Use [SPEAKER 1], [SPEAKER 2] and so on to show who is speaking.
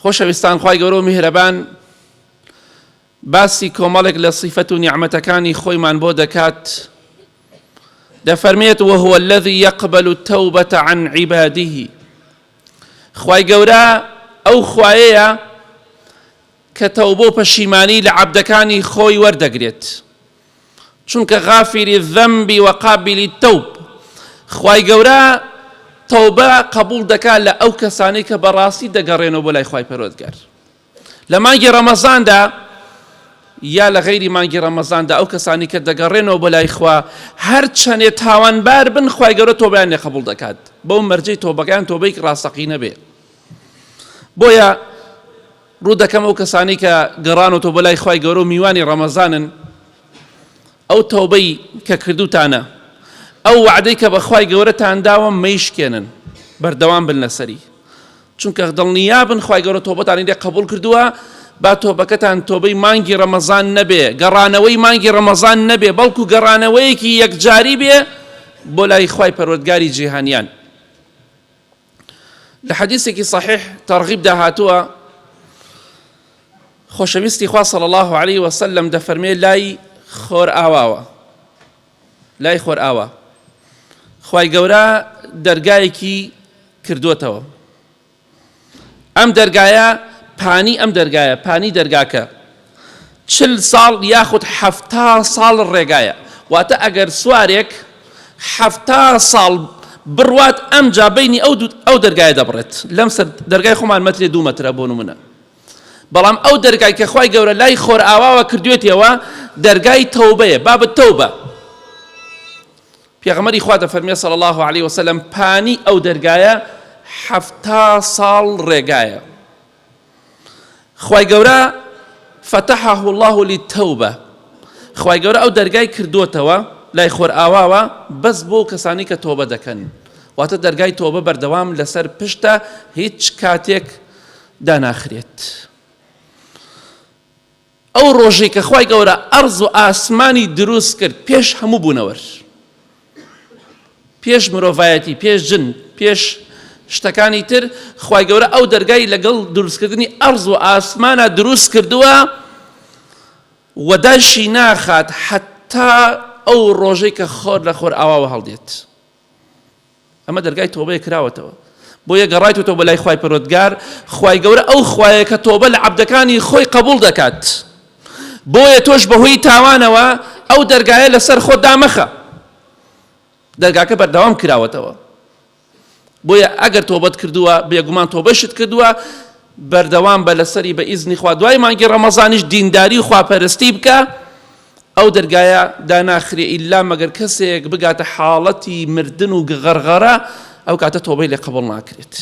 [SPEAKER 1] خۆشەویستان، خوای گەورە و میهرەبان باسی کۆمەڵێک لە صیفەت و نیعمەتەکانی خۆیمان بۆ دەکات. دەفەرمێت وهو الذي يقبل التوبة عن عباده. خوای گەورە ئەو خوایەیە کە تەوبە و پەشیمانی لە عەبدەکانی خۆی وەردەگرێت، چونکە غافری الذەنب وقابلی التوب. خوای گەورە تەوبە قبول دەکات لە ئەو کەسانی کە بەڕاستی دەگەڕێنەوە بۆ لای خوای پەروەردگار. لە مانگی ڕەمەزاندا یا لە غەیری مانگی ڕەمەزاندا ئەو کەسانی کە دەگەڕێنەوە بۆ لای خوا هەر چەندێ تاوانبار بن، خوای گەورە تۆبەیان لێ قبول دەکات. بەو مەرجەی تۆبەکان تۆبەی ڕاستەقینە بێ. بۆیە ڕوو دەکەم ئەو کەسانی کە گەڕانەوە بۆ لای خوای گەورە و میوانی ڕەمەزانن، ئەو تەوبەی کە کردوتانە، ئەو وعدەی کە بەخوای گەورەتان داوە مەیشکێنن، بەردەوام بن لەسەری، چونکە دڵنیابن خوای گەورە تۆبەتانی لێ قبول کردووە. با تۆبەکەتان تۆبەی مانگی ڕەمەزان نەبێ، گەڕانەوەی مانگی ڕەمەزان نەبێ، بەڵکو گەڕانەوەیەکی یەکجاری بێ بۆ لای خوای پەروەردگاری جیهانیان. لە حەدیثێکی صحیح تەرغیبدا هاتووە، خۆشەویستی خوا صلی الله عليه وسلم دەفەرمێ لای خۆر ئاواوە، لای خۆر ئاوا خوای گەورە دەرگایەکی کردووەتەوە. ئەم دەرگایە پانی دەرگاکە 40 ساڵ یاخود 70 ساڵ ڕێگایە. واتە ئەگەر سوارێک 70 ساڵ بڕوات ئەمجا بینی ئەو دەرگایە دەبڕێت. لەم سەر دەرگای خۆمان مەترێ 2 مەترە بۆ نمونە. بەڵام ئەو دەرگای کە خوای گەورە لای خۆر ئاواوە کردوێتەوە دەرگای تەوبەیە، بابە تەوبە. پێغەمبەری خوا دەفەرمێ صلی الله عليه وسلم پانی ئەو دەرگایە 70 ساڵ ڕێگایە. خوای گەورە فتحه الله للتوبة. خوای گەورە ئەو دەرگای کردوتەوە لای خۆر ئاواوە بەس بۆ کەسانی کە تۆبە دەکەن. واتە دەرگای تۆبە بەردەوام لەسەر پشتە، هیچ کاتێک داناخرێت. ئەو ڕۆژەی کە خوای گەورە ئەرز و ئاسمانی دروست کرد پێش هەموو بوونەوەر، پێش مرۆڤایەتی، پێش جن، پێش شتەکانی تر، خوای گەورە ئەو دەرگای لەگەڵ دروستکردنی ئەرز و ئاسمانە دروست کردووە و داشی ناخات حتا ئەو ڕۆژەی کە خۆر لە خۆر ئاواوە هەڵدێت. ئەمە دەرگای تۆبەیە کراوەتەوە. بۆیە گەڕایتەوە بە لای خوای پەروەردگار. خوای گەورە ئەو خوایە کە تۆبە لە عەبدەکانی خۆی قبول دەکات. بۆیە تۆش بەهۆی تاوانەوە ئەو دەرگایە لەسەر خۆت دامەخە، دەرگاکە بەردەوام کراوەتەوە. بۆیە ئەگەر تۆبەت کردووە بێگومان تۆبەشت کردووە، بەردەوام بە لەسەری بە ئیزنی خوا. دوای مانگی ڕەمەزانیش دینداری و خواپەرستی بکە، ئەو دەرگایە داناخرێ ئیلا مەگەر کەسێک بگاتە حاڵەتی مردن و غەرغەرە، ئەو کاتە تۆبەی لێ قبول ناکرێت.